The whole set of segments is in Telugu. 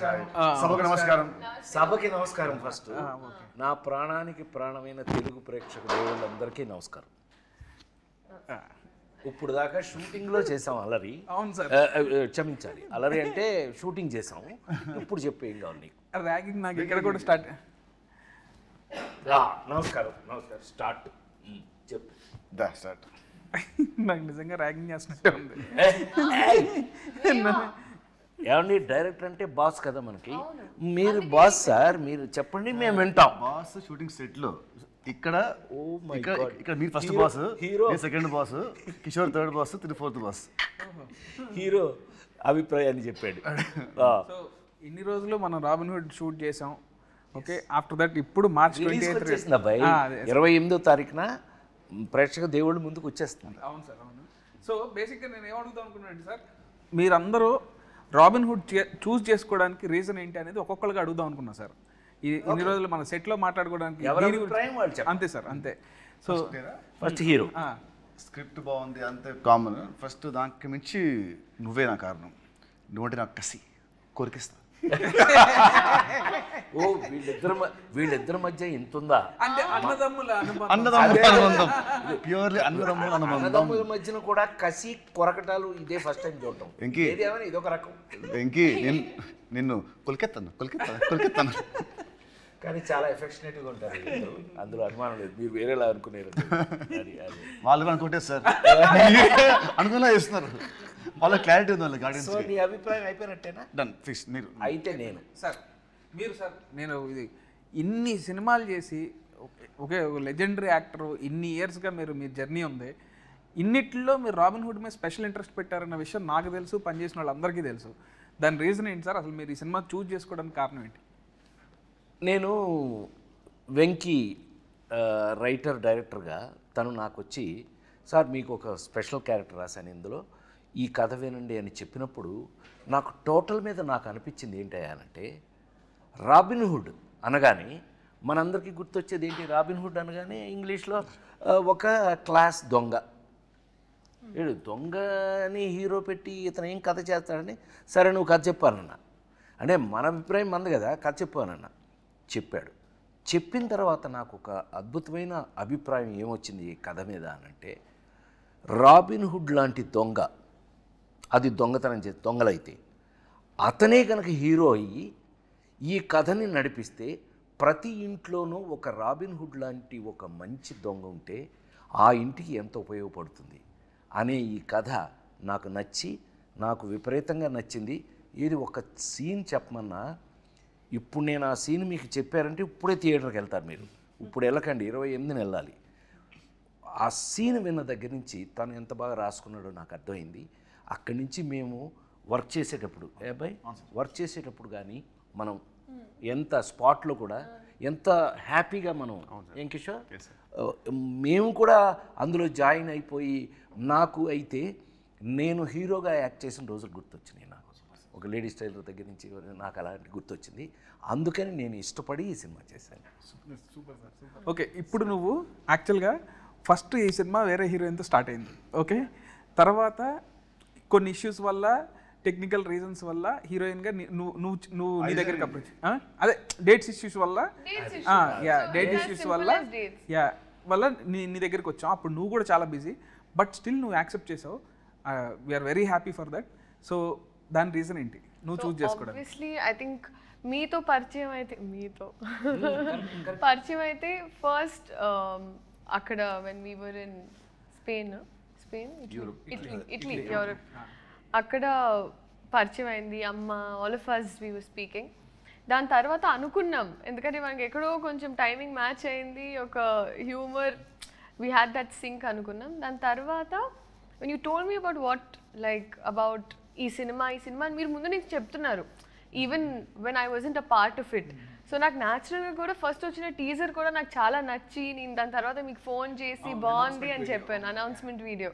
సభకు నమస్కారం. సభకి నమస్కారం. ఫస్ట్ నా ప్రాణానికి ప్రాణమైన తెలుగు ప్రేక్షక దేవుళ్ళందరికీ నమస్కారం. ఇప్పుడు దాకా షూటింగ్లో చేసాం అలరి. అవును సార్, క్షమించాలి, అలరి అంటే షూటింగ్ చేసాం. ఇప్పుడు చెప్పు ఏం కావాలి నీకు? ర్యాగింగ్ నాకు ఇక్కడ కూడా స్టార్ట్. నమస్కారం. స్టార్ట్ చెప్పు. స్టార్ట్. నాకు నిజంగా ర్యాగింగ్ చేస్తున్నట్టే ఉంది. ఏమండి, డైరెక్టర్ అంటే బాస్ కదా మనకి. మీరు బాస్ సార్, మీరు చెప్పండి, మేము వింటాం. బాస్ షూటింగ్ సెట్ లో ఇక్కడ my God. ఇక్కడ మీరు first boss, hero second boss, Kishore third boss, fourth boss. Hero అభిప్రాయాన్ని చెప్పాడు. సో ఇన్ని రోజులు మనం రాబిన్ హుడ్ షూట్ చేసాం. ఓకే, ఆఫ్టర్ దట్ ఇప్పుడు మార్చ్ 28 అబ్బాయి 28వ తారీఖున ప్రేక్షక దేవుళ్ళ ముందుకు వచ్చేస్తుంది. అవును సార్, అవును. సో బేసిక్గా నేను ఏమడుగుతాం అనుకున్నాను సార్, మీరందరూ రాబిన్ హుడ్ చూస్ చేసుకోవడానికి రీజన్ ఏంటి అనేది ఒక్కొక్కరికి అడుగుదాం అనుకున్నా సార్. ఇన్ని రోజులు మన సెట్లో మాట్లాడుకోవడానికి అంతే సార్, అంతే. సో ఫస్ట్ హీరో స్క్రిప్ట్ బాగుంది అంతే కామన్. ఫస్ట్ దానికి మించి నువ్వే నా కారణం. నువ్వంటే నాకు కసి కోరికిస్తా. ఓ వీళ్ళిద్దరి మధ్య ఎంత ఉందా? అంటే అన్నదమ్ముల అనుబంధం, ప్యూర్లీ అన్నదమ్ముల మధ్యన కూడా కసి కొరకటాలు ఇదే ఫస్ట్ టైం చూడటం. ఇదొక రకం. వెంకీ నిన్ను కొలికెత్తాను. కానీ చాలా ఎఫెక్షనేట్గా ఉంటారు, అందులో అనుమానం లేదు. మీరు వేరేలా అనుకునేరు. వాళ్ళు అనుకుంటే సార్ అనుకున్నా చేస్తున్నారు. వాళ్ళ క్లారిటీ ఉంది వాళ్ళకి. ఆడియన్స్ నీ అభిప్రాయం అయిపోయినట్టేనా? Done fix. మీరు అయితే నేను సార్, మీరు సార్, నేను ఇది ఇన్ని సినిమాలు చేసి ఒకే ఒక లెజెండరీ యాక్టర్, ఇన్ని ఇయర్స్గా మీ జర్నీ ఉంది. ఇన్నిట్లో మీరు రాబిన్ హుడ్ మీద స్పెషల్ ఇంట్రెస్ట్ పెట్టారన్న విషయం నాకు తెలుసు, పనిచేసిన వాళ్ళందరికీ తెలుసు. దాని రీజన్ ఏంటి సార్? అసలు మీరు ఈ సినిమా చూస్ చేసుకోవడానికి కారణం ఏంటి? నేను వెంకీ రైటర్ డైరెక్టర్గా తను నాకు వచ్చి, సార్ మీకు ఒక స్పెషల్ క్యారెక్టర్ రాశాను ఇందులో, ఈ కథ వినండి అని చెప్పినప్పుడు నాకు టోటల్ మీద నాకు అనిపించింది ఏంటంటే, రాబిన్ హుడ్ అనగానే మనందరికీ గుర్తొచ్చేది ఏంటి? రాబిన్ హుడ్ అనగానే ఇంగ్లీష్లో ఒక క్లాస్ దొంగ. వీడు దొంగని హీరో పెట్టి ఇతను ఏం కథ చేస్తాడని, సరే నువ్వు కథ చెప్పానన్నా అంటే మన అభిప్రాయం మంది కదా, కథ చెప్పానన్నా. చెప్పాడు. చెప్పిన తర్వాత నాకు ఒక అద్భుతమైన అభిప్రాయం ఏమొచ్చింది ఈ కథ మీద అనంటే, రాబిన్ హుడ్ లాంటి దొంగ, అది దొంగతనం చేసి దొంగలైతే అతనే కనుక హీరో అయ్యి ఈ కథని నడిపిస్తే ప్రతి ఇంట్లోనూ ఒక రాబిన్ హుడ్ లాంటి ఒక మంచి దొంగ ఉంటే ఆ ఇంటికి ఎంత ఉపయోగపడుతుంది అనే ఈ కథ నాకు నచ్చి, నాకు విపరీతంగా నచ్చింది. ఇది ఒక సీన్ చెప్పమన్నా, ఇప్పుడు నేను ఆ సీన్ మీకు చెప్పారంటే ఇప్పుడే థియేటర్కి వెళ్తారు మీరు. ఇప్పుడు వెళ్ళకండి, 28న వెళ్ళాలి. ఆ సీన్ విన్న దగ్గర నుంచి తను ఎంత బాగా రాసుకున్నాడో నాకు అర్థమైంది. అక్కడి నుంచి మేము వర్క్ చేసేటప్పుడు వర్క్ చేసేటప్పుడు కానీ మనం ఎంత స్పాట్లో కూడా ఎంత హ్యాపీగా మనం, ఏం కిషోర్, మేము కూడా అందులో జాయిన్ అయిపోయి, నాకు అయితే నేను హీరోగా యాక్ట్ చేసిన రోజులు గుర్తొచ్చినాయి. నాకు ఒక లేడీ స్టైలర్ దగ్గర నుంచి నాకు అలాంటి గుర్తొచ్చింది. అందుకని నేను ఇష్టపడి ఈ సినిమా చేశాను. ఓకే, ఇప్పుడు నువ్వు యాక్చువల్గా ఫస్ట్ ఈ సినిమా వేరే హీరోయిన్తో స్టార్ట్ అయింది. ఓకే, తర్వాత కొన్ని ఇష్యూస్ వల్ల, టెక్నికల్ రీజన్స్ వల్ల హీరోయిన్గా నువ్వు నీ దగ్గరికి అప్రోచ్, అదే డేట్స్ ఇష్యూస్ వల్ల, డేట్ ఇష్యూస్ వల్ల నీ దగ్గరికి వచ్చావు. అప్పుడు నువ్వు కూడా చాలా బిజీ, బట్ స్టిల్ నువ్వు యాక్సెప్ట్ చేసావు. We're very happy for that. So దాని రీజన్ ఏంటి నువ్వు చూస్ చేసుకోవడం? ఆబ్వియస్లీ ఐ థింక్ మీతో పరిచయం అయితే ఫస్ట్ అక్కడ when we were in Spain, Italy, Europe, అక్కడ పరిచయం అయింది. అమ్మ, all of us we were speaking. దాని తర్వాత అనుకున్నాం, ఎందుకంటే మనకి ఎక్కడో కొంచెం టైమింగ్ మ్యాచ్ అయింది, ఒక humour, we had that sync అనుకున్నాం. దాని తర్వాత when you told me about what like about ఈ సినిమా మీరు ముందు నుంచి చెప్తున్నారు, even when I wasn't a part of it. So నాకు న్యాచురల్గా కూడా ఫస్ట్ వచ్చిన టీజర్ కూడా నాకు చాలా నచ్చి, నేను దాని తర్వాత మీకు ఫోన్ చేసి బాగుంది అని చెప్పాను, అనౌన్స్మెంట్ వీడియో.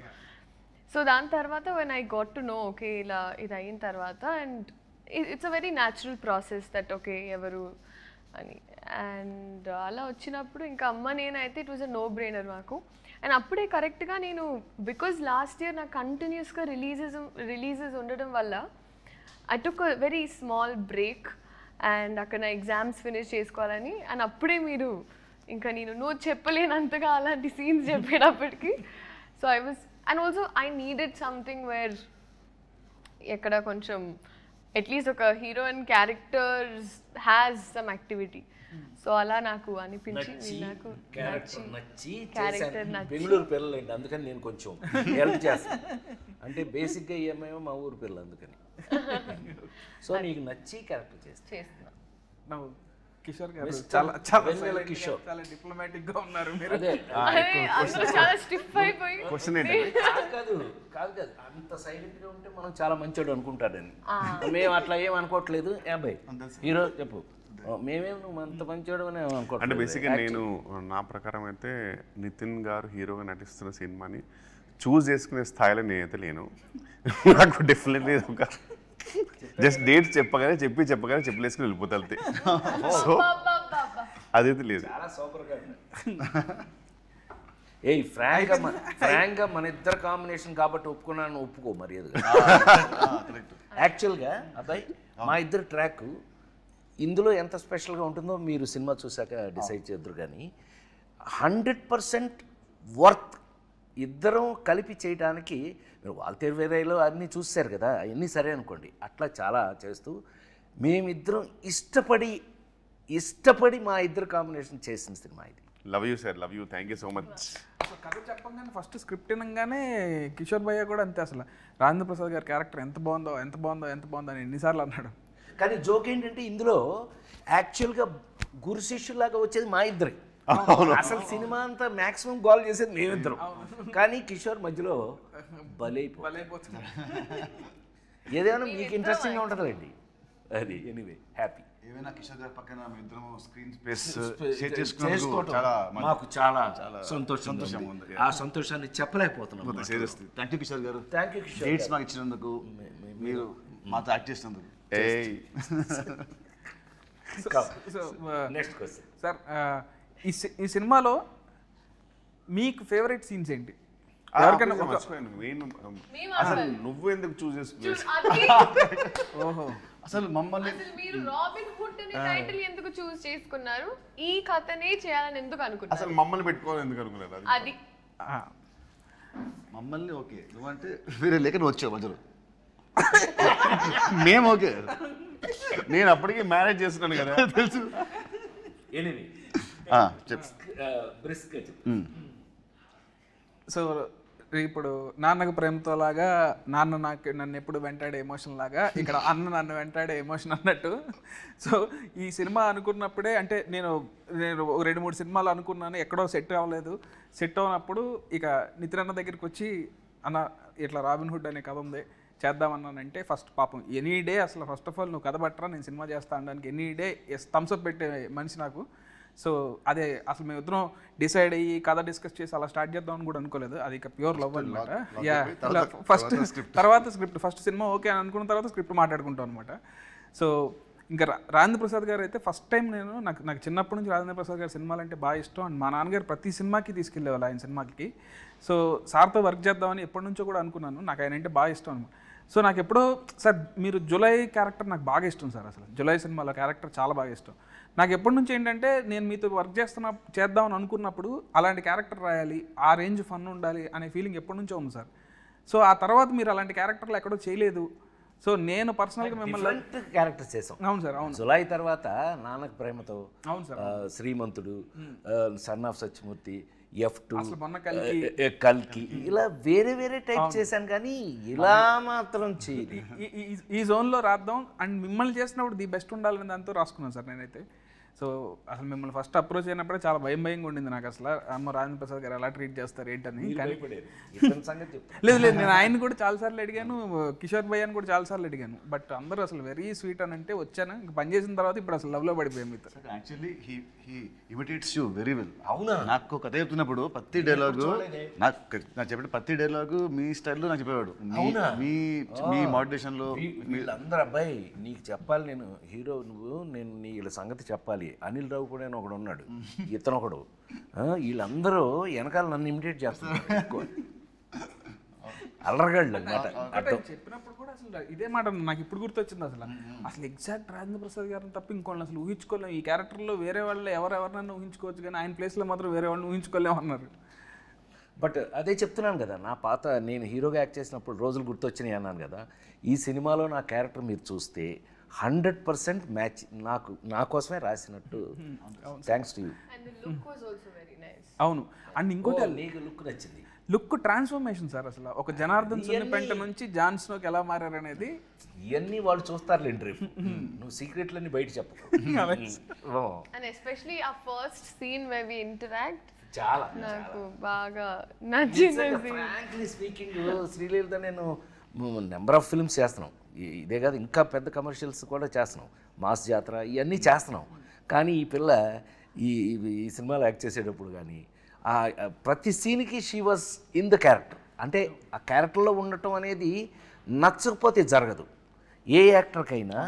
సో దాని తర్వాత when I got to know, okay ఇలా ఇది అయిన తర్వాత, and it's a very natural process that okay ఎవరు అని. అండ్ అలా వచ్చినప్పుడు ఇంకా అమ్మ నేనైతే it was a no brainer మాకు. అండ్ అప్పుడే కరెక్ట్గా నేను, బికాజ్ లాస్ట్ ఇయర్ నాకు కంటిన్యూస్గా రిలీజెస్ ఉండడం వల్ల I took a very small break and అక్కడ నా ఎగ్జామ్స్ ఫినిష్ చేసుకోవాలని. అండ్ అప్పుడే మీరు ఇంకా నువ్వు చెప్పలేనంతగా అలాంటి సీన్స్ చెప్పేటప్పటికి so I was and also I needed something where ఎక్కడ కొంచెం అట్లీస్ట్ ఒక heroine character has some activity. So అలా నాకు అనిపించి నాకు క్యారెక్టర్ నచ్చి బెంగళూరు పిల్లలండి, అందుకని నేను కొంచెం హెల్ప్ చేస్తాను. అంటే బేసిక్గా ఏమేమో మా ఊరు పిల్లలు, అందుకని. సో నీకు నచ్చి క్యారెక్టర్ చేస్తున్నా. కిషోర్ గారు Mr. చాలా చాలా వెన్నెల కిషోర్. చాలా డిప్లొమాటిక్ గా ఉన్నారు మీరు. అదే అందరూ చాలా స్టిఫ్ అయిపోయి క్వశ్చన్ ఏంటి కాదు అంత సైలెంట్ గా ఉంటే మనం చాలా మంచోడు అనుకుంటాడని. మేము అట్లా ఏం అనుకోవట్లేదు. అబ్బాయి హీరో చెప్పు, మేమేం నువ్వు అంత మంచోడు అని అంటే అనుకోవట్లేదు. బేసిక్గా నేను నా ప్రకారం అయితే నితిన్ గారు హీరోగా నటిస్తున్న సినిమాని చూస్ చేసుకునే స్థాయిలో నేనైతే లేను. నాకు డెఫినెట్లీ ఒక జస్ట్ డేట్స్ చెప్పగానే చెప్పలేసుకుని వెళ్ళిపోతా అంతే. సో అదైతే లేదు. చాలా సూపర్గా ఏయ్ ఫ్రాంక్గా మన ఇద్దరు కాంబినేషన్ కాబట్టి ఒప్పుకున్నాను, ఒప్పుకో మర్యాదగా. యాక్చువల్గా అబ్బాయి మా ఇద్దరు ట్రాక్ ఇందులో ఎంత స్పెషల్గా ఉంటుందో మీరు సినిమా చూసాక డిసైడ్ చేద్దరు. కానీ 100% వర్త్ ఇద్దరం కలిపి చేయడానికి. మీరు వాల్తేరు వేరేలో అన్నీ చూసారు కదా, అవన్నీ సరే అనుకోండి. అట్లా చాలా చేస్తూ మేమిద్దరం ఇష్టపడి మా ఇద్దరు కాంబినేషన్ చేసిన సినిమా ఇది. Love you sir, love you, thank you so much. అసలు కథ చెప్పంగానే ఫస్ట్ స్క్రిప్ట్ వినగానే కిషోర్ భయ్య కూడా అంతే, అసలు రాజేంద్ర ప్రసాద్ గారి క్యారెక్టర్ ఎంత బాగుందో అని ఎన్నిసార్లు అన్నాడు. కానీ జోక్ ఏంటంటే ఇందులో యాక్చువల్గా గురు శిష్యులాగా వచ్చేది మా ఇద్దరి. అసలు సినిమా అంతా మాక్సిమం గోల్ చేసేది మేమిద్దరం. కానీ కిషోర్ మధ్యలో బలైపోతున్నాడు. ఏదైనా మీకు ఇంట్రెస్టింగ్గా ఉంటుందండి అది. Anyway happy. ఏమైనా కిషోర్ గారి పక్కన మీ ఇద్దరం స్క్రీన్ స్పేస్ షేర్ చేసుకున్నందుకు మాకు చాలా సంతోషంగా ఉంది. ఆ సంతోషాన్ని చెప్పలేకపోతున్నాం. థ్యాంక్ యూ కిషోర్ గారు. Thank you Kishore. డేట్స్ మాకు ఇచ్చినందుకు, మీరు మాతో యాక్ట్ చేసినందుకు. నెక్స్ట్ క్వశ్చన్ సార్, ఈ సినిమాలో మీకు ఫేవరెట్ సీన్స్ ఏంటి? ఎవరికైనా అసలు నువ్వు ఎందుకు చూస్ చేసుకున్నావు? ఓహో, అసలు మమ్మల్ని మీరు రాబిన్ హుడ్ అనే టైటిల్ ఎందుకు చూస్ చేసుకున్నారు? ఈ కథనే చేయాలని ఎందుకు అనుకున్నారు? అసలు మమ్మల్ని పెట్టుకోవాలని ఎందుకు అనుకున్నారు? అది మమ్మల్ని ఓకే, నువ్వంటే వేరే లేక నువ్వు వచ్చావు మధ్యలో. మేము ఓకే, నేను అప్పటికి మ్యారేజ్ చేస్తున్నాను కదా తెలుసు. ఎనీవే చెప్పు. బ్రిస్క్గా చెప్పు. సో ఇప్పుడు నాన్నకు ప్రేమతో లాగా నాన్న నన్ను ఎప్పుడు వెంటాడే ఎమోషన్ లాగా ఇక్కడ అన్న నన్ను వెంటాడే ఎమోషన్ అన్నట్టు. సో ఈ సినిమా అనుకున్నప్పుడే, అంటే నేను 2-3 సినిమాలు అనుకున్నాను, ఎక్కడో సెట్ అవ్వలేదు. సెట్ అవునప్పుడు ఇక నితిన్ అన్న దగ్గరికి వచ్చి, అన్న ఇట్లా రాబిన్ హుడ్ అనే కథ ఉంది చేద్దామన్నానంటే, ఫస్ట్ పాపం ఎనీ డే అసలు ఫస్ట్ ఆఫ్ ఆల్ నువ్వు కథ పట్టరా నేను సినిమా చేస్తా అనడానికి ఎనీ డే థమ్స్అప్ పెట్టే మనిషి నాకు. సో అదే అసలు మేము ఇద్దరం డిసైడ్ అయ్యి కథ డిస్కస్ చేసి అలా స్టార్ట్ చేద్దామని కూడా అనుకోలేదు. అది ఇక ప్యూర్ లవ్ అనమాట. తర్వాత స్క్రిప్ట్ ఫస్ట్ సినిమా ఓకే అని అనుకున్న తర్వాత స్క్రిప్ట్ మాట్లాడుకుంటాం అనమాట. సో ఇంకా రాజేంద్ర ప్రసాద్ గారు అయితే ఫస్ట్ టైం నాకు చిన్నప్పటి నుంచి రాజేంద్ర ప్రసాద్ గారి సినిమాలు అంటే బాగా ఇష్టం. అండ్ మా నాన్నగారు ప్రతి సినిమాకి తీసుకెళ్ళేవాళ్ళు ఆయన సినిమాకి. సో సార్తో వర్క్ చేద్దామని ఎప్పటి నుంచో కూడా అనుకున్నాను. నాకు ఆయన అంటే బాగా ఇష్టం అనమాట. సో నాకు ఎప్పుడో సార్ మీరు జులై క్యారెక్టర్ నాకు బాగా ఇష్టం సార్. అసలు జులై సినిమాలో క్యారెక్టర్ చాలా బాగా ఇష్టం నాకు. ఎప్పటి నుంచి ఏంటంటే నేను మీతో వర్క్ చేద్దామని అనుకున్నప్పుడు అలాంటి క్యారెక్టర్ రాయాలి, ఆ రేంజ్ ఫన్ ఉండాలి అనే ఫీలింగ్ ఎప్పటి నుంచో ఉంది సార్. సో ఆ తర్వాత మీరు అలాంటి క్యారెక్టర్లు ఎక్కడో చేయలేదు. సో నేను పర్సనల్గా మిమ్మల్ని క్యారెక్టర్ చేసాం. అవును సార్, అవును. జులై తర్వాత నాన్నకు ప్రేమతో, అవును sir, Srimanthudu, son of Satyamurthy, F2, కల్కి, ఇలా వేరే టైప్ చేశాను. కానీ ఇలా మాత్రం చేయాలి, ఈ జోన్లో రాద్దాం అండ్ మిమ్మల్ని చేసినప్పుడు ది బెస్ట్ ఉండాలని దాంతో రాసుకున్నాను సార్ నేనైతే. సో అసలు మిమ్మల్ని ఫస్ట్ అప్రోచ్ అయినప్పుడే చాలా భయంగా ఉండింది నాకు. అసలు అమ్మ రాజేంద్ర ప్రసాద్ గారు ఎలా ట్రీట్ చేస్తారు ఏంటని. లేదు నేను ఆయన కూడా చాలాసార్లు అడిగాను, కిషోర్ భయ్య అని కూడా చాలాసార్లు అడిగాను. బట్ అందరూ అసలు వెరీ స్వీట్ అని అంటే వచ్చాను, ఇంకా పని చేసిన తర్వాత ఇప్పుడు అసలు లవ్లో పడిపోయాం మీతో. Actually he imitates you very well. అవునా? నాకు కథ చెప్తున్నప్పుడు ప్రతి డైలాగు నాకు చెప్పే ప్రతి డైలాగు మీ స్టైల్లో నాకు చెప్పేవాడు. మీ మోటివేషన్లో వీళ్ళందరూ అబ్బాయి నీకు చెప్పాలి, నేను హీరో నువ్వు, నేను వీళ్ళ సంగతి చెప్పాలి. అనిల్ రావు కూడా ఒకడు ఉన్నాడు, ఇతను ఒకడు, వీళ్ళందరూ వెనకాల నన్ను ఇమిటేట్ చేస్తున్నారు ఎక్కువ. అల్లరగాళ్ళు అనమాట అర్థం. చెప్పినప్పుడు కూడా అసలు ఇదే మాట నాకు ఇప్పుడు గుర్తొచ్చింది. అసలు ఎగ్జాక్ట్ రాజేంద్ర ప్రసాద్ గారిని తప్ప ఇంకోళ్ళని అసలు ఊహించుకోలేము. ఈ క్యారెక్టర్లో వేరే వాళ్ళు ఎవరెవరినైనా ఊహించుకోవచ్చు, కానీ ఆయన ప్లేస్లో మాత్రం వేరే వాళ్ళని ఊహించుకోలేము అన్నారు. బట్ అదే చెప్తున్నాను కదా, నా పాత నేను హీరోగా యాక్ట్ చేసినప్పుడు రోజులు గుర్తొచ్చినాయి అన్నాను కదా. ఈ సినిమాలో నా క్యారెక్టర్ మీరు చూస్తే 100% మ్యాచ్ నా కోసమే రాసినట్టు. Thanks to you. And the look was also very nice. అవును. అండ్ ఇంకోటి నీకు లుక్ నచ్చింది. Look transformation sir. అసలు ఒక జనార్దన్ సున్నిపెంట నుంచి జాన్ స్నోకి ఎలా మారారనేది ఇవన్నీ వాళ్ళు చూస్తారులేండి రేపు. నువ్వు సీక్రెట్లన్నీ బయట చెప్పకు. And especially our first scene where we interact. చాలా నాకు బాగా నచ్చింది. ఫ్రాంక్లీ స్పీకింగ్ శ్రీలీలతో నేను నెంబర్ ఆఫ్ ఫిల్మ్స్ చేస్తున్నాం. ఇదే కాదు, ఇంకా పెద్ద కమర్షియల్స్ కూడా చేస్తున్నాం. మాస్ జాతర ఇవన్నీ చేస్తున్నాం. కానీ ఈ పిల్ల ఈ ఈ సినిమాలో యాక్ట్ చేసేటప్పుడు కానీ ప్రతి సీన్కి she was in the character. అంటే ఆ క్యారెక్టర్లో ఉండటం అనేది నచ్చకపోతే జరగదు. ఏ యాక్టర్కైనా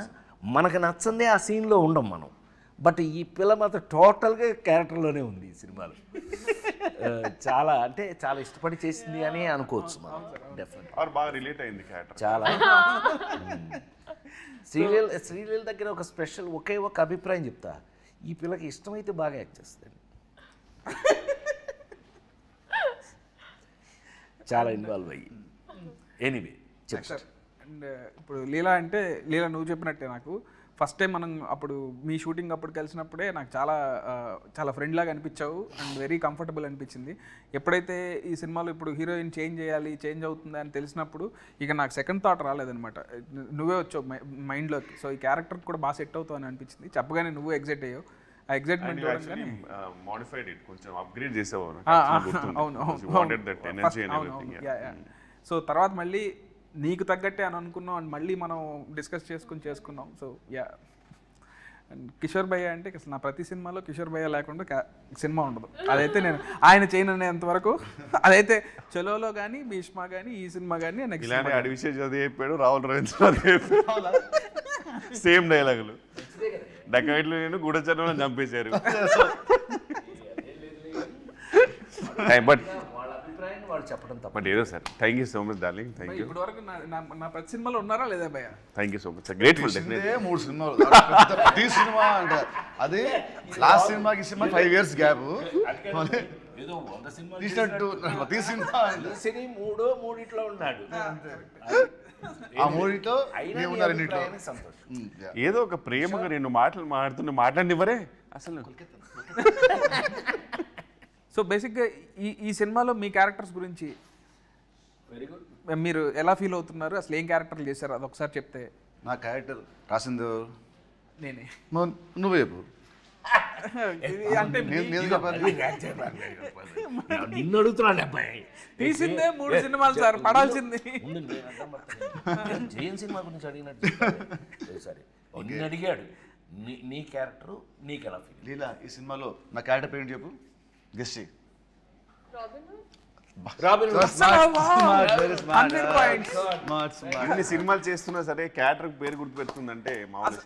మనకు నచ్చందే ఆ సీన్లో ఉండం మనం. బట్ ఈ పిల్ల మాత్రం టోటల్గా క్యారెక్టర్లోనే ఉంది ఈ సినిమాలో. చాలా అంటే చాలా ఇష్టపడి చేసింది అని అనుకోవచ్చు మనం. డెఫినెట్ బాగా రిలేట్ అయింది క్యారెక్టర్ చాలా. శ్రీలీల దగ్గర ఒక స్పెషల్ ఒకే ఒక అభిప్రాయం చెప్తా, ఈ పిల్లకి ఇష్టమైతే బాగా యాక్ట్ చేస్తుంది. చాలా ఇన్వాల్వ్ అయ్యి. Anyway sir. అండ్ ఇప్పుడు లీలా అంటే లీలా నువ్వు చెప్పినట్టే నాకు ఫస్ట్ టైం మనం అప్పుడు మీ షూటింగ్ అప్పుడు కలిసినప్పుడే నాకు చాలా ఫ్రెండ్ లాగా అనిపించావు అండ్ వెరీ కంఫర్టబుల్ అనిపించింది. ఎప్పుడైతే ఈ సినిమాలో ఇప్పుడు హీరోయిన్ చేంజ్ అవుతుందా అని తెలిసినప్పుడు ఇక నాకు సెకండ్ థాట్ రాలేదనమాట. నువ్వే వచ్చావు మైండ్లోకి. సో ఈ క్యారెక్టర్ కూడా బాగా సెట్ అవుతావు అని అనిపించింది. చెప్పగానే నువ్వు ఎగ్జైట్ అయ్యావు. ఆ ఎగ్జైట్మెంట్ చూడగానే మోడిఫైడ్ ఇట్ కొంచెం అప్గ్రేడ్ చేసావు. సో తర్వాత మళ్ళీ నీకు తగ్గట్టే అని అనుకున్నాం అండ్ మళ్ళీ మనం డిస్కస్ చేసుకున్నాం. So yeah. అండ్ కిషోర్ భయ్య అంటే అసలు నా ప్రతి సినిమాలో కిషోర్ భయ్య లేకుండా సినిమా ఉండదు. అదైతే నేను ఆయన చేయననేంత వరకు అదైతే చలోలో కానీ భీష్మ కానీ ఈ సినిమా కానీ నెక్స్ట్ అడివిశేష్ అది చెప్పాడు, రాహుల్ రవీంద్ర సేమ్ డైలాగులు. డకాయిట్లు నేను గూఢచర్మలో చంపేశారు. బట్ వాళ్ళ అభిప్రాయాన్ని వాళ్ళు చెప్పడం తప్ప. బట్ ఏదో sir, thank you so much darling. Thank you. ఇప్పటి వరకు నా ప్రతి సినిమాలో ఉన్నారా లేదా భయ్య? Thank you so much sir. Grateful. 3 సినిమాలు ప్రతి సినిమా అంటే అదే లాస్ట్ సినిమాకి సినిమా 5 years గ్యాప్ ఏదో 100 సినిమాలు తీసినట్టు ప్రతి సినిమా సినీ మూడిట్లో ఉన్నాడు. ఆ మూడిట్లో మేము ఉన్నారు రెండిట్లో. సంతోషం. ఏదో ఒక ప్రేమగా రెండు మాటలు మాట్లాడినివ్వరే అసలు. సో బేసిక్గా ఈ సినిమాలో మీ క్యారెక్టర్స్ గురించి వెరీ గుడ్. మీరు ఎలా ఫీల్ అవుతున్నారు? అసలు ఏం క్యారెక్టర్లు చేశారు అది ఒకసారి చెప్తే. నా క్యారెక్టర్ రాసింది నేనే. నువ్వే చెప్పు. అంటే నేను చెప్పాలి. నిన్ను అడుగుతున్నాడు అబ్బాయి. తీసిందే 3 సినిమాలు సార్, పడాల్సింది. జయన్ సినిమా గురించి అడిగినట్టు సరే నిన్ను అడిగాడు. నీ క్యారెక్టర్ నీకు ఎలా ఫీల్? లీలా, ఈ సినిమాలో నా క్యారెక్టర్ పేరు చెప్పు. గెస్ చేయి. అన్ని సినిమాలు చేస్తున్నా సరే క్యారెక్టర్ పేరు గుర్తుపెడుతుందంటే మామూలు.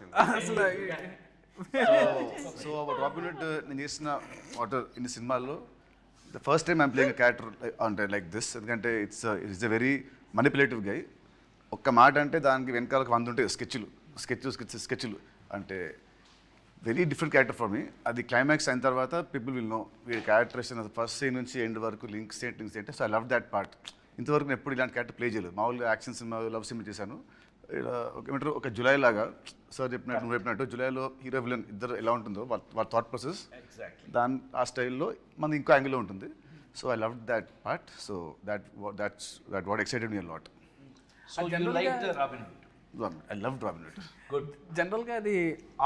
సో రాబిన్ హుడ్ నేను చేసిన వాటర్ ఇన్ని సినిమాల్లో the first time I'm playing character అంటే లైక్ దిస్. ఎందుకంటే ఇట్స్ ఎ వెరీ మనిపులేటివ్ గై. ఒక్క మాట అంటే దానికి వెనకాల 100 ఉంటాయి స్కెచ్లు అంటే very different character for me. అది క్లైమాక్స్ అయిన తర్వాత పీపుల్ విల్ నో వీడి క్యారెక్టరేషన్ ఫస్ట్ సీన్ నుంచి ఎండ్ వరకు లింక్స్ ఏంటి. So I love that part. ఇంతవరకు నేను ఎప్పుడు ఇలాంటి క్యారెక్టర్ ప్లే చేయలేదు. మామూలుగా యాక్షన్ సినిమా, లవ్ సినిమా చేశాను. ఏమంటారు ఒక జులై లాగా సార్ చెప్పినట్టు నువ్వు చెప్పినట్టు జులైలో హీరో విలన్ ఇద్దరు ఎలా ఉంటుందో వాళ్ళ థాట్ ప్రాసెస్ ఆ స్టైల్లో మనది ఇంకో యాంగిల్లో ఉంటుంది. So I love that part. So that what excited me a lot. So you liked Robin Hood? I loved Robin Hood. Good. జనరల్గా అది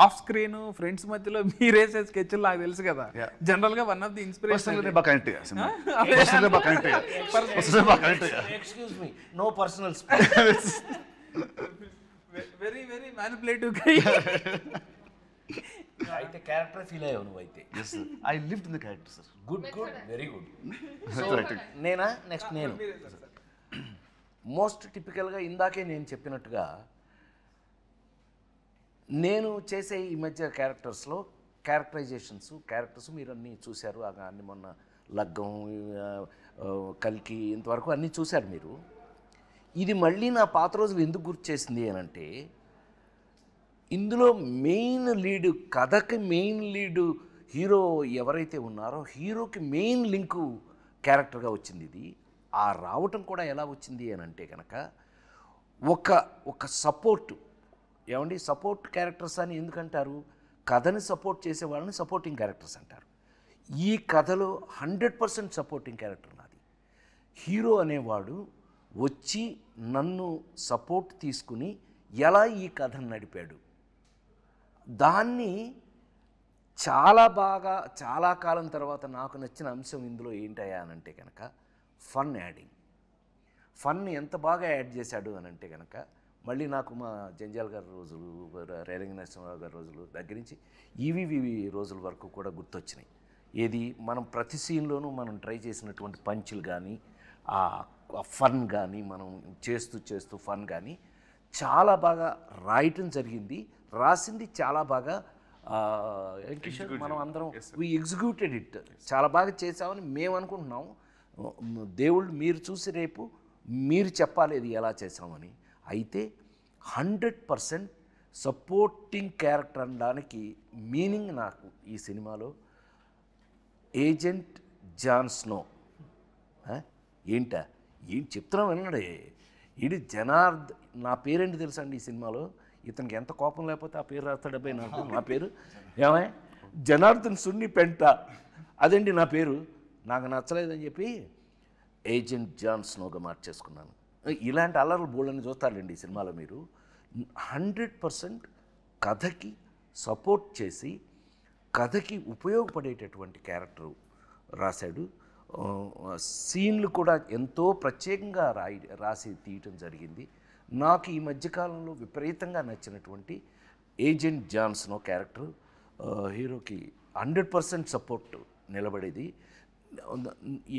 ఆఫ్ స్క్రీన్ ఫ్రెండ్స్ మధ్యలో మీరేసే స్కెచ్లు నాకు తెలుసు కదా. జనరల్గా one of the inspiration. Excuse me, no personal very very manipulative guy. అయితే క్యారెక్టర్ ఫీల్ అయ్యావు నువ్వు అయితే. Yes, sir. I lived in the character, sir. Good very good. Correct. నేనా నెక్స్ట్ నేను మోస్ట్ టిపికల్గా ఇందాకే నేను చెప్పినట్టుగా నేను చేసే ఈ మధ్య క్యారెక్టర్స్ మీరు అన్నీ చూశారు. అన్ని మొన్న లగ్గం, కల్కి ఇంతవరకు అన్నీ చూశారు మీరు. ఇది మళ్ళీ నా పాత రోజులు ఎందుకు గుర్తు చేసింది అని అంటే, ఇందులో మెయిన్ లీడు, కథకి మెయిన్ లీడు హీరో ఎవరైతే ఉన్నారో హీరోకి మెయిన్ లింకు క్యారెక్టర్గా వచ్చింది ఇది. ఆ రావటం కూడా ఎలా వచ్చింది అని అంటే కనుక ఒక సపోర్టు, ఏమండి సపోర్ట్ క్యారెక్టర్స్ అని ఎందుకంటారు? కథని సపోర్ట్ చేసే వాళ్ళని సపోర్టింగ్ క్యారెక్టర్స్ అంటారు. ఈ కథలో 100% సపోర్టింగ్ క్యారెక్టర్ నాది. హీరో అనేవాడు వచ్చి నన్ను సపోర్ట్ తీసుకుని ఎలా ఈ కథను నడిపాడు, దాన్ని చాలా బాగా చాలా కాలం తర్వాత నాకు నచ్చిన అంశం ఇందులో ఏంటయ్యా అని అంటే కనుక ఫన్ యాడింగ్. ఫన్ ఎంత బాగా యాడ్ చేశాడు అని అంటే కనుక మళ్ళీ నాకు మా జంజాల్ గారి రోజులు, రేలంగి నరసింహరావు గారి రోజులు దగ్గర నుంచి ఈవీవి రోజుల వరకు కూడా గుర్తొచ్చినాయి. ఏది మనం ప్రతి సీన్లోనూ మనం ట్రై చేసినటువంటి పంచులు కానీ, ఆ ఫన్ కానీ, మనం చేస్తూ ఫన్ కానీ చాలా బాగా రాయటం జరిగింది. రాసింది చాలా బాగా కిషోర్, మనం అందరం వీ ఎగ్జిక్యూటెడ్ ఇట్, చాలా బాగా చేసామని మేము అనుకుంటున్నాం. దేవుళ్ళు మీరు చూసి రేపు మీరు చెప్పాలి ఇది ఎలా చేసామని. అయితే 100% సపోర్టింగ్ క్యారెక్టర్ అనడానికి మీనింగ్ నాకు ఈ సినిమాలో ఏజెంట్ జాన్ స్నో. ఏం చెప్తున్నాం విన్నాడే, ఇది నా పేరేంటి తెలుసా అండి ఈ సినిమాలో? ఇతనికి ఎంత కోపం లేకపోతే ఆ పేరు రాస్తాడబ్బాయి నాకు. నా పేరు ఏమై జనార్దన్ సున్ని పెంట, అదండి నా పేరు. నాకు నచ్చలేదని చెప్పి ఏజెంట్ జాన్ స్నోగా మార్చేసుకున్నాను. ఇలాంటి అల్లర్లు బోళ్ళని చూస్తారండి ఈ సినిమాలో మీరు. 100% కథకి సపోర్ట్ చేసి కథకి ఉపయోగపడేటటువంటి క్యారెక్టర్ రాశాడు. సీన్లు కూడా ఎంతో ప్రత్యేకంగా రాసి తీయటం జరిగింది. నాకు ఈ మధ్యకాలంలో విపరీతంగా నచ్చినటువంటి ఏజెంట్ జాన్ స్నో క్యారెక్టర్ హీరోకి 100% సపోర్ట్ నిలబడేది.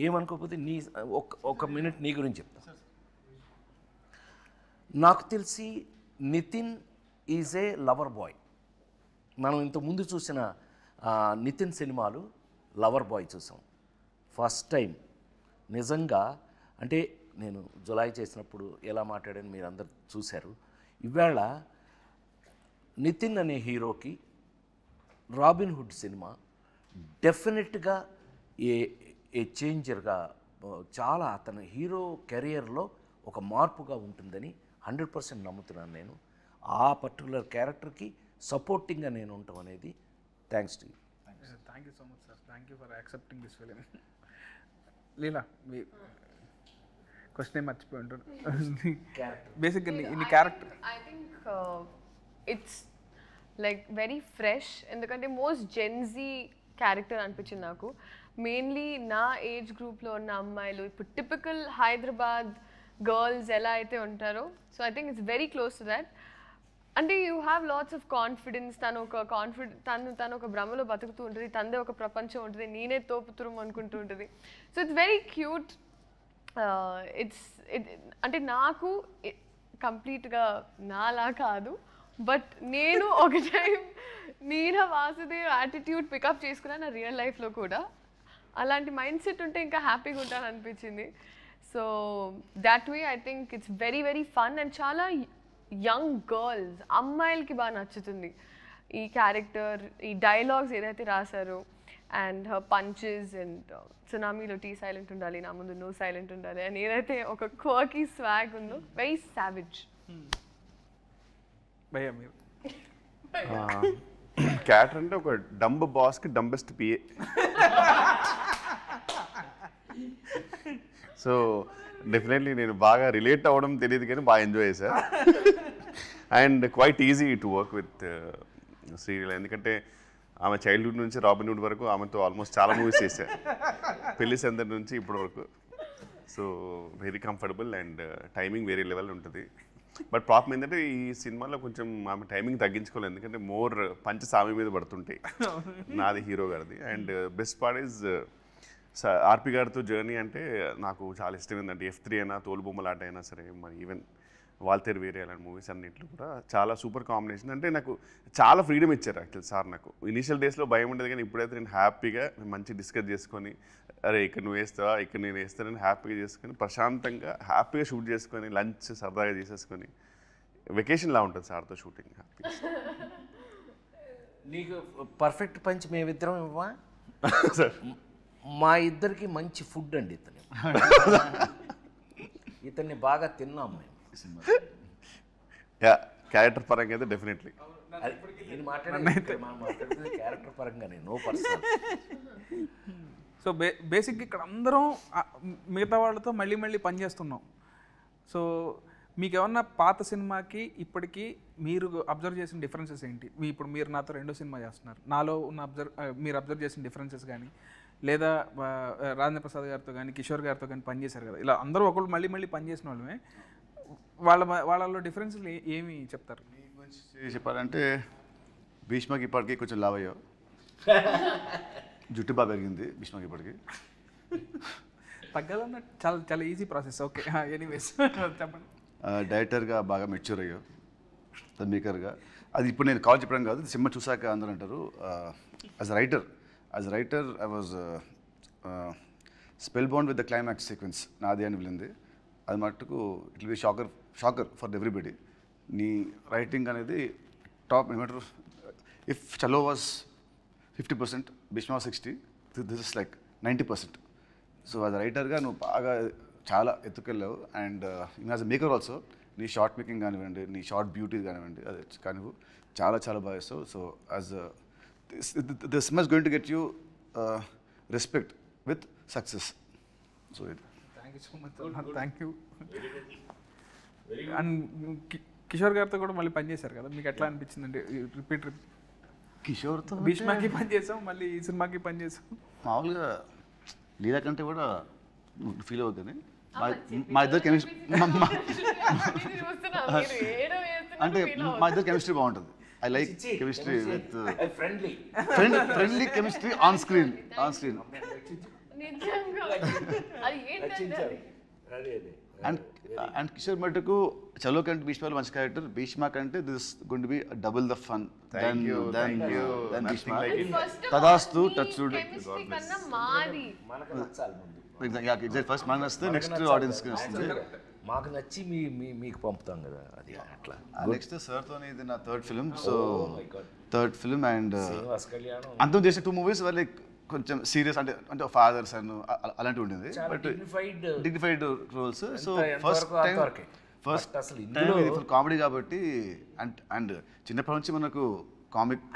ఏమనుకోకపోతే ఒక మినిట్ నీ గురించి చెప్తా. నాకు తెలిసి Nitin is a lover boy. మనం ఇంతకుముందు చూసిన నితిన్ సినిమాలు లవర్ బాయ్ చూసాం. ఫస్ట్ టైం నిజంగా అంటే నేను జులై చేసినప్పుడు ఎలా మాట్లాడాను మీరు అందరు చూశారు. ఇవాళ నితిన్ అనే హీరోకి రాబిన్ హుడ్ సినిమా డెఫినెట్గా ఏ చేంజర్గా, చాలా అతని హీరో కెరియర్లో ఒక మార్పుగా ఉంటుందని 100% నమ్ముతున్నాను నేను. ఆ పర్టికులర్ క్యారెక్టర్కి సపోర్టింగ్గా నేను ఉండటం అనేది thanks to you. Thank you so much sir. Thank you for accepting this film. Leela, me question ఏం మర్చిపోయి ఉంటాను. బేసిక్గా ఇన్ని character I think it's like very fresh, ఎందుకంటే మోస్ట్ జెన్జీ క్యారెక్టర్ అనిపించింది నాకు. మెయిన్లీ నా ఏజ్ గ్రూప్లో ఉన్న అమ్మాయిలు, ఇప్పుడు టిపికల్ హైదరాబాద్ గర్ల్స్ ఎలా అయితే ఉంటారో, so I think it's very close to that. అంటే you have lots of confidence. తను ఒక భ్రమలో బతుకుతూ ఉంటుంది, తనదే ఒక ప్రపంచం ఉంటుంది, నేనే తోపుతురం అనుకుంటూ ఉంటుంది. So it's very cute. అంటే నాకు కంప్లీట్గా నాలా కాదు, బట్ నేను ఒక టైం మీరా వాసుదేవ్ యాటిట్యూడ్ పికప్ చేసుకున్నా నా రియల్ లైఫ్లో కూడా. అలాంటి మైండ్ సెట్ ఉంటే ఇంకా హ్యాపీగా ఉంటాను అనిపించింది. So that way I think it's very very fun and చాలా యంగ్ గర్ల్స్, అమ్మాయిలకి బాగా నచ్చుతుంది ఈ క్యారెక్టర్. ఈ డైలాగ్స్ ఏదైతే రాశారో అండ్ హర్ పంచెస్ అండ్ సునామీలో టీ సైలెంట్ ఉండాలి, నా ముందు నో సైలెంట్ ఉండాలి అండ్ ఏదైతే ఒక క్వర్కీ స్వాగ్ ఉందో, వెరీ సావిజ్. భయ్యా మీరు క్యారెక్టర్ అంటే ఒక డంబ్ బాస్కి డంబెస్ట్ పిఏ. సో డెఫినెట్లీ నేను బాగా రిలేట్ అవ్వడం తెలియదు కానీ బాగా ఎంజాయ్ చేశాను. And quiet easy to work with serial, ఎందుకంటే ఆమె చైల్డ్హుడ్ నుంచి రాబిన్ హుడ్ వరకు ఆమెతో ఆల్మోస్ట్ చాలా మూవీస్ చేశారు, పెళ్లి సందడి నుంచి ఇప్పటి వరకు. So very comfortable and timing వేరే లెవెల్ ఉంటుంది. బట్ ప్రాబ్లం ఏంటంటే ఈ సినిమాలో కొంచెం ఆమె టైమింగ్ తగ్గించుకోలేదు, ఎందుకంటే మోర్ పంచ సామి మీద పడుతుంటాయి నాది హీరో గారిది. అండ్ బెస్ట్ పార్ట్ ఈజ్ ఆర్పి గారితో జర్నీ అంటే నాకు చాలా ఇష్టం. ఏంటంటే F3 అయినా, తోలుబొమ్మలాట అయినా సరే, మరి ఈవెన్ వాల్తేరు వేరే అలాంటి మూవీస్ అన్నింటిలో కూడా చాలా సూపర్ కాంబినేషన్. అంటే నాకు చాలా ఫ్రీడమ్ ఇచ్చారు యాక్చువల్ సార్. నాకు ఇనీషియల్ డేస్లో భయం ఉండేది, కానీ ఇప్పుడైతే నేను హ్యాపీగా మంచి డిస్కస్ చేసుకొని అరే ఇక్కడ నువ్వు వేస్తావా, ఇక్కడ నేను వేస్తానని హ్యాపీగా చేసుకొని ప్రశాంతంగా హ్యాపీగా షూట్ చేసుకొని లంచ్ సరదాగా చేసేసుకొని వెకేషన్లా ఉంటుంది సార్తో షూటింగ్ హ్యాపీగా. నీకు పర్ఫెక్ట్ పంచ్ మేమిద్దరం ఇవ్వా? సార్ మా ఇద్దరికి మంచి ఫుడ్ అండి ఇతన్ని బాగా తిన్నాం మేము. యా క్యారెక్టర్ పరంగా అయితే డెఫినెట్లీ. నేను మాట్లాడుతుంది క్యారెక్టర్ పరంగానే, నో పర్సనల్. సో బేసిక్గా ఇక్కడ అందరం మిగతా వాళ్ళతో మళ్ళీ మళ్ళీ పనిచేస్తున్నాం. సో మీకు ఏమన్నా పాత సినిమాకి ఇప్పటికీ మీరు అబ్జర్వ్ చేసిన డిఫరెన్సెస్ ఏంటి? ఇప్పుడు మీరు నాతో 2వ సినిమా చేస్తున్నారు, నాలో ఉన్న మీరు అబ్జర్వ్ చేసిన డిఫరెన్సెస్ కానీ, లేదా రాజేంద్ర ప్రసాద్ గారితో కానీ కిషోర్ గారితో కానీ పనిచేశారు కదా, ఇలా అందరూ ఒకళ్ళు మళ్ళీ మళ్ళీ పనిచేసిన వాళ్ళమే, వాళ్ళలో డిఫరెన్సెస్ ఏమి చెప్తారు? మీ గురించి చెప్పాలంటే భీష్మకి ఇప్పటికీ కొంచెం లావ్ అయ్యావు, జుట్టు బాగా పెరిగింది భీష్మకి ఇప్పటికి. తగ్గాలన్న చాలా చాలా ఈజీ ప్రాసెస్. ఓకే ఎనీవేస్ చెప్పండి. డైరెక్టర్గా బాగా మెచ్యూర్ అయ్యావు, మేకర్గా. అది ఇప్పుడు నేను కాల్ చెప్పడం కాదు, సినిమా చూసాక అందరూ అంటారు. As writer I was spell bound with the climax sequence నాది అని వెళ్ళింది. అది మట్టుకు it will be shocker for everybody. నీ రైటింగ్ అనేది టాప్. ఏమంటారు, if Chalo was 50%, Bheeshma was 60, this is like 90%. So as రైటర్గా నువ్వు బాగా చాలా ఎత్తుకెళ్ళావు. And as a maker also నీ షార్ట్ మేకింగ్ కానివ్వండి, నీ షార్ట్ బ్యూటీ కానివ్వండి, అది కానివ్వు చాలా చాలా బాగా చేస్తావు. So as this must going to get you respect with success. So ఇది. Thank you so much. Thank you. And Kishore గారితో కూడా మళ్ళీ పనిచేశారు కదా, మీకు ఎట్లా అనిపించింది? అంటే రిపీట్ కిషోర్తో భీష్మకి పనిచేసాం, మళ్ళీ ఈ సినిమాకి పనిచేసాం. మామూలుగా లీలా కంటే కూడా ఫీల్ అవుతుంది. మా ఇద్దరు కెమిస్ట్రీ అంటే మా ఇద్దరు కెమిస్ట్రీ బాగుంటుంది. I like chemistry with friendly chemistry on screen. And Kishore మటుకు చలో కంటే భీష్మలో మంచి క్యారెక్టర్, భీష్మ కంటే this going to be double the fun than Bheeshma. తదాస్తు టచ్ ఫస్ట్ మనకు వస్తే నెక్స్ట్ ఆడియన్స్కి వస్తుంది. మాకు నచ్చి మీకు పంపుతాం కదా, అది అట్లా. నెక్స్ట్ సార్తో ఇది నా థర్డ్ ఫిల్మ్ అండ్ శ్రీనివాస్ కళ్యాణం అంతం చేసిన 2 movies లైక్ కొంచెం సీరియస్, అంటే ఫాదర్స్ అండ్ అలాంటివి ఉండేది, but dignified roles. So first అసలు ఫుల్ కామెడీ కాబట్టి. అండ్ చిన్నప్పటి నుంచి మనకు కామిక్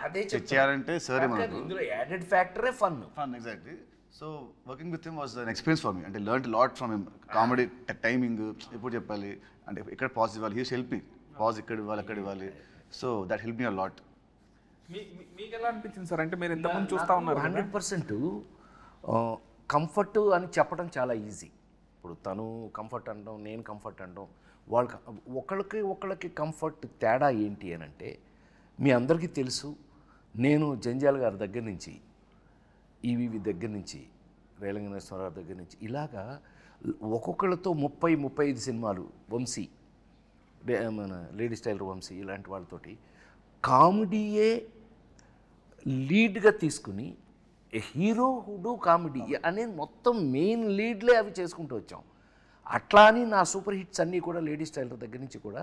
చేయాలంటే సరే మనకు ఇందులో యాడెడ్ ఫ్యాక్టరే fun. Exactly. So working with him was an experience for me. అంటే learn lot from him. Comedy timing ఎప్పుడు చెప్పాలి, అంటే ఎక్కడ పాజ్ ఇవ్వాలి, హీ హెల్ప్ మీ. పాజ్ ఇక్కడ ఇవ్వాలి, అక్కడ ఇవ్వాలి. So that help me a lot. మీకు ఎలా అనిపించింది సార్? అంటే మీరు ఎంతమంది చూస్తూ ఉన్నారు? 100% కంఫర్ట్ అని చెప్పడం చాలా ఈజీ. ఇప్పుడు తను కంఫర్ట్ అనడం, నేను కంఫర్ట్ అనడం, ఒకళ్ళకి కంఫర్ట్ తేడా ఏంటి అని అంటే, మీ అందరికీ తెలుసు, నేను జంజాల గారి దగ్గర నుంచి, ఈవీవి దగ్గర నుంచి, రేలంగనేశ్వరరావు దగ్గర నుంచి, ఇలాగా ఒక్కొక్కళ్ళతో 30-35 సినిమాలు, వంశీ, మన లేడీ స్టైలర్ వంశీ, ఇలాంటి వాళ్ళతోటి కామెడీయే లీడ్గా తీసుకుని హీరో హుడు కామెడీ అనేది మొత్తం మెయిన్ లీడ్లే అవి చేసుకుంటూ వచ్చాం. అట్లా అని నా సూపర్ హిట్స్ అన్నీ కూడా లేడీ స్టైలర్ దగ్గర నుంచి కూడా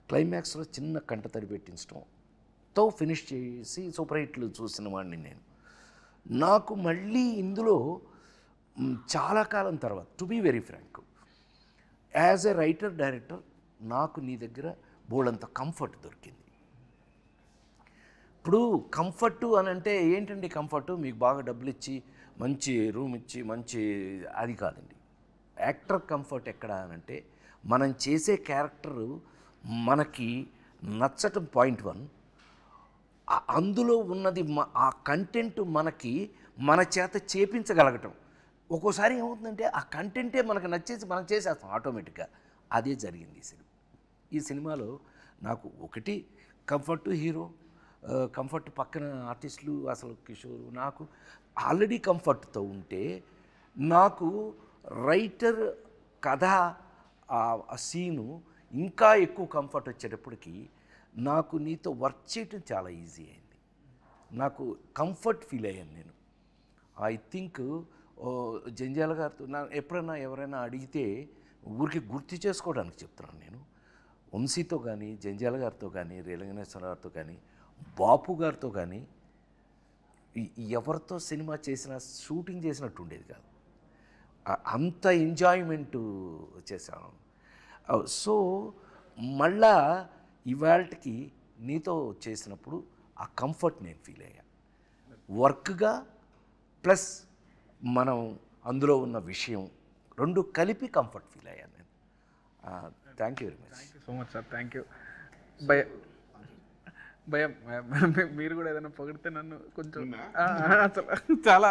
క్లైమాక్స్లో చిన్న కంటతడి పెట్టించడంతో ఫినిష్ చేసి సూపర్ హిట్లు చూసిన వాడిని నేను. నాకు మళ్ళీ ఇందులో చాలా కాలం తర్వాత, to be very frank, as a writer director నాకు నీ దగ్గర బోల్డంత కంఫర్ట్ దొరికింది. ఇప్పుడు కంఫర్టు అని అంటే ఏంటండి కంఫర్టు? మీకు బాగా డబ్బులు ఇచ్చి మంచి రూమ్ ఇచ్చి మంచి, అది కాదండి. యాక్టర్ కంఫర్ట్ ఎక్కడ అని అంటే, మనం చేసే క్యారెక్టరు మనకి నచ్చటం పాయింట్ 1, అందులో ఉన్నది ఆ కంటెంట్ మనకి మన చేత చేపించగలగటం. ఒక్కోసారి ఏమవుతుందంటే ఆ కంటెంటే మనకు నచ్చేసి మనం చేసేస్తాం ఆటోమేటిక్గా. అదే జరిగింది ఈ సినిమాలో. నాకు ఒకటి కంఫర్ట్ హీరో, కంఫర్ట్ పక్కన ఆర్టిస్టులు, అసలు కిషోర్, నాకు ఆల్రెడీ కంఫర్ట్తో ఉంటే, నాకు రైటర్ కథ ఆ సీను ఇంకా ఎక్కువ కంఫర్ట్ వచ్చేటప్పటికి నాకు నీతో వర్క్ చేయటం చాలా ఈజీ అయింది. నాకు కంఫర్ట్ ఫీల్ అయ్యాను నేను. ఐ థింక్ జంజాల గారితో ఎప్పుడైనా ఎవరైనా అడిగితే ఊరికి గుర్తు చేసుకోవడానికి చెప్తున్నాను నేను. వంశీతో కానీ, జంజాల గారితో కానీ, రేలంగనేశ్వర గారితో కానీ, బాపు గారితో కానీ ఎవరితో సినిమా చేసినా షూటింగ్ చేసినట్టు ఉండేది కాదు. అంత ఎంజాయ్మెంటు చేశాను. సో మళ్ళా ఇవాళకి నీతో చేసినప్పుడు ఆ కంఫర్ట్ నేను ఫీల్ అయ్యా. వర్క్గా ప్లస్ మనం అందులో ఉన్న విషయం రెండు కలిపి కంఫర్ట్ ఫీల్ అయ్యాను నేను. Thank you very much. So much sir, thank you. భయం మీరు కూడా ఏదైనా పొగిడితే నన్ను కొంచెం అసలు చాలా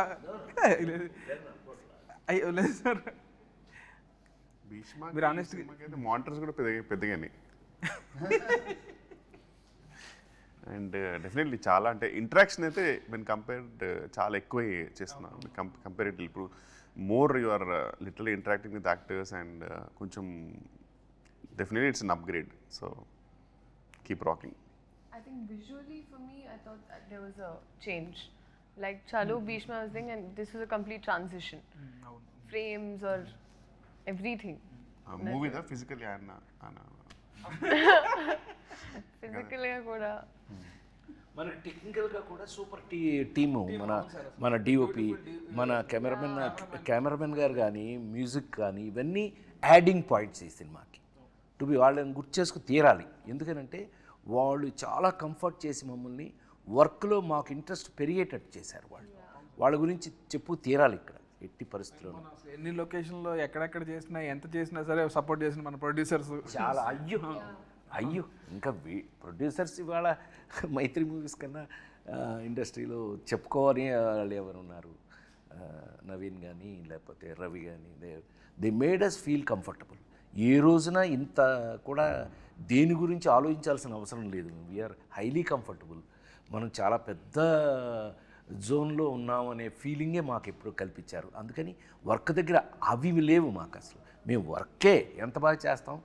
అయ్యో లేదు సార్. మీరు ఆనెస్ట్గా మానిటర్స్ కూడా పెద్దగానే అండ్ డెఫినెట్లీ చాలా అంటే ఇంటరాక్షన్ అయితే వెన్ కంపేర్డ్ చాలా ఎక్కువ చేస్తున్నాను కంపేరేటివ్. ఇప్పుడు more you are literally interacting with actors and కొంచెం definitely it's an upgrade. So keep rocking. I think visually for me, I thought that there was a change. Like Chalu, Bhishma was saying, and this was a complete transition. Frames or everything. మూవీదా ఫిజికల్లీ ఆయన Physically కూడా. మన టెక్నికల్గా కూడా సూపర్ టీము. మన డిఓపి, మన కెమెరామెన్ గారు కానీ, మ్యూజిక్ కానీ, ఇవన్నీ యాడింగ్ పాయింట్స్ ఈ సినిమాకి. టు బి వాళ్ళని గుర్తు చేసుకుని తీరాలి. ఎందుకనంటే వాళ్ళు చాలా కంఫర్ట్ చేసి మమ్మల్ని వర్క్లో మాకు ఇంట్రెస్ట్ పెరిగేటట్టు చేశారు. వాళ్ళ గురించి చెప్పు తీరాలి ఇక్కడ ఎట్టి పరిస్థితుల్లో. ఎన్ని లొకేషన్లో ఎక్కడెక్కడ చేసినా ఎంత చేసినా సరే సపోర్ట్ చేసిన మన ప్రొడ్యూసర్స్ చాలా అయ్యో ఇంకా ప్రొడ్యూసర్స్ ఇవాళ మైత్రి మూవీస్ కన్నా ఇండస్ట్రీలో చెప్పుకోవాలి వాళ్ళు ఎవరు ఉన్నారు. నవీన్ కానీ లేకపోతే రవి కానీ they made us feel comfortable. ఏ రోజున ఇంత కూడా దేని గురించి ఆలోచించాల్సిన అవసరం లేదు. We are highly comfortable. మనం చాలా పెద్ద జోన్లో ఉన్నామనే ఫీలింగే మాకు ఎప్పుడు కల్పించారు. అందుకని వర్క్ దగ్గర అవి లేవు మాకు అసలు. మేము వర్కే ఎంత బాగా చేస్తాం.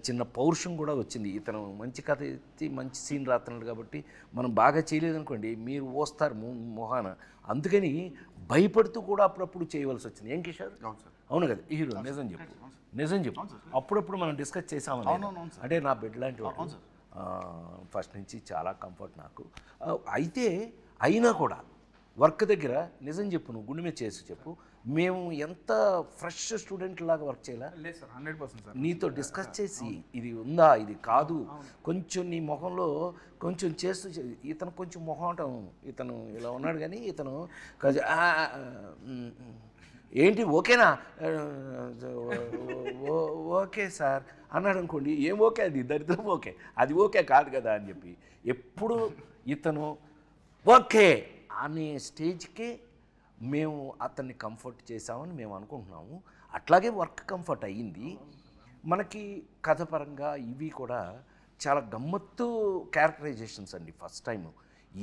చిన్న పౌరుషం కూడా వచ్చింది. ఇతను మంచి కథ ఎత్తి మంచి సీన్ రాస్తున్నాడు కాబట్టి మనం బాగా చేయలేదనుకోండి మీరు వస్తారు మొహాన. అందుకని భయపడుతూ కూడా అప్పుడప్పుడు చేయవలసి వచ్చింది. ఏం కిషోర్? అవును కదా హీరో? నిజం చెప్పు. అప్పుడప్పుడు మనం డిస్కస్ చేసామని. అంటే నా బెడ్ లాంటి వాడు ఫస్ట్ నుంచి చాలా కంఫర్ట్ నాకు. అయితే అయినా కూడా వర్క్ దగ్గర నిజం చెప్పు, నువ్వు గుండె మీద చేసి చెప్పు, మేము ఎంత ఫ్రెష్ స్టూడెంట్ లాగా వర్క్ చేయాలా? లేదు సార్, 100% సార్. నీతో డిస్కస్ చేసి ఇది ఉందా ఇది కాదు కొంచెం నీ మొహంలో కొంచెం చేస్తూ ఇతను కొంచెం మొహం ఇతను ఇలా ఉన్నాడు కానీ ఇతను ఏంటి ఓకేనా ఓకే సార్ అన్నాడు అనుకోండి. ఏం ఓకే అది దరిద్రం ఓకే, అది ఓకే కాదు కదా అని చెప్పి ఎప్పుడు ఇతను ఓకే అనే స్టేజ్కే మేము అతన్ని కంఫర్ట్ చేసామని మేము అనుకుంటున్నాము. అట్లాగే వర్క్ కంఫర్ట్ అయ్యింది మనకి. కథ పరంగా ఇవి కూడా చాలా గమ్మత్తు క్యారెక్టరైజేషన్స్ అండి. ఫస్ట్ టైం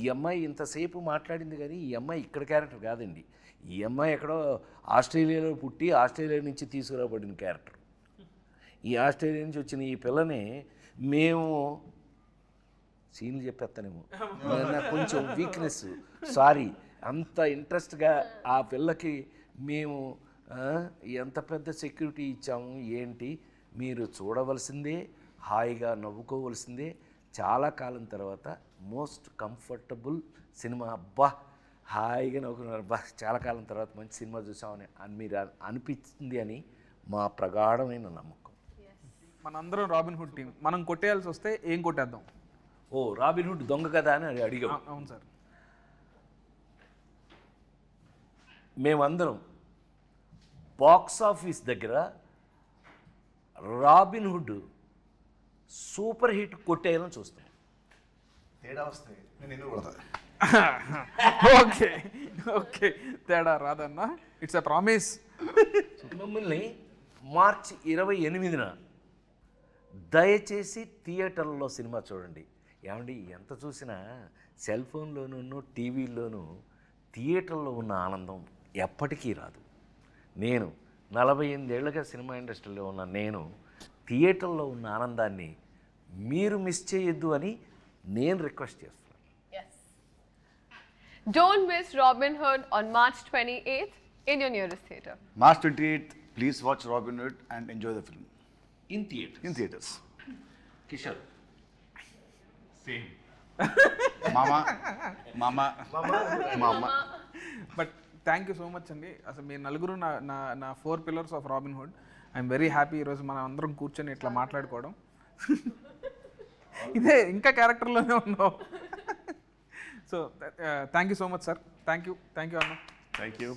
ఈ అమ్మాయి ఇంతసేపు మాట్లాడింది కానీ ఈ అమ్మాయి ఇక్కడ క్యారెక్టర్ కాదండి. ఈ అమ్మాయి ఎక్కడో ఆస్ట్రేలియాలో పుట్టి ఆస్ట్రేలియా నుంచి తీసుకురాబడిన క్యారెక్టర్. ఈ ఆస్ట్రేలియా నుంచి వచ్చిన ఈ పిల్లని మేము సీన్లు చెప్పేస్తానేమో, నాకు కొంచెం వీక్నెస్, సారీ. అంత ఇంట్రెస్ట్గా ఆ పిల్లకి మేము ఎంత పెద్ద సెక్యూరిటీ ఇచ్చాము ఏంటి మీరు చూడవలసిందే, హాయిగా నవ్వుకోవలసిందే. చాలా కాలం తర్వాత మోస్ట్ కంఫర్టబుల్ సినిమా. అబ్బా హాయిగా నవ్వుకున్నారు, బా చాలా కాలం తర్వాత మంచి సినిమా చూసామని మీరు అనిపించింది అని మా ప్రగాఢమైన నమ్మకం. మనందరం రాబిన్ హుడ్ టీం. మనం కొట్టేయాల్సి వస్తే ఏం కొట్టేద్దాం? ఓ రాబిన్ హుడ్ దొంగ కదా అని అడిగాం. అవును సార్. మేమందరం బాక్స్ ఆఫీస్ దగ్గర రాబిన్ హుడ్ సూపర్ హిట్ కొట్టేయాలని చూస్తాం. తేడా వస్తే నేను ఎన్నో కొడతా. ఓకే ఓకే, తేడా రాదన్నా, ఇట్స్ ఎ ప్రామిస్. మిమ్మల్ని మార్చి 28న దయచేసి థియేటర్లో సినిమా చూడండి. ఏమండి ఎంత చూసినా సెల్ ఫోన్లోనూ టీవీల్లోనూ థియేటర్లో ఉన్న ఆనందం ఎప్పటికీ రాదు. నేను 48 ఏళ్ళుగా సినిమా ఇండస్ట్రీలో ఉన్న నేను థియేటర్లో ఉన్న ఆనందాన్ని మీరు మిస్ చేయొద్దు అని నేను రిక్వెస్ట్ చేస్తున్నాను. Yes. Don't miss Robin Hood on March 28th. In your nearest theatre. March 28th, please watch Robin Hood and enjoy the film in theatre in theaters. Kishore Mama, mama, mama. But thank you so much అండి. అసలు మీ నలుగురు నా 4 pillars of robin hood. I'm very happy ఈరోజు మనం అందరం కూర్చొని ఇట్లా మాట్లాడుకోవడం. ఇదే ఇంకా క్యారెక్టర్లోనే ఉన్నావు. So thank you so much sir. Thank you అన్న. Thank you.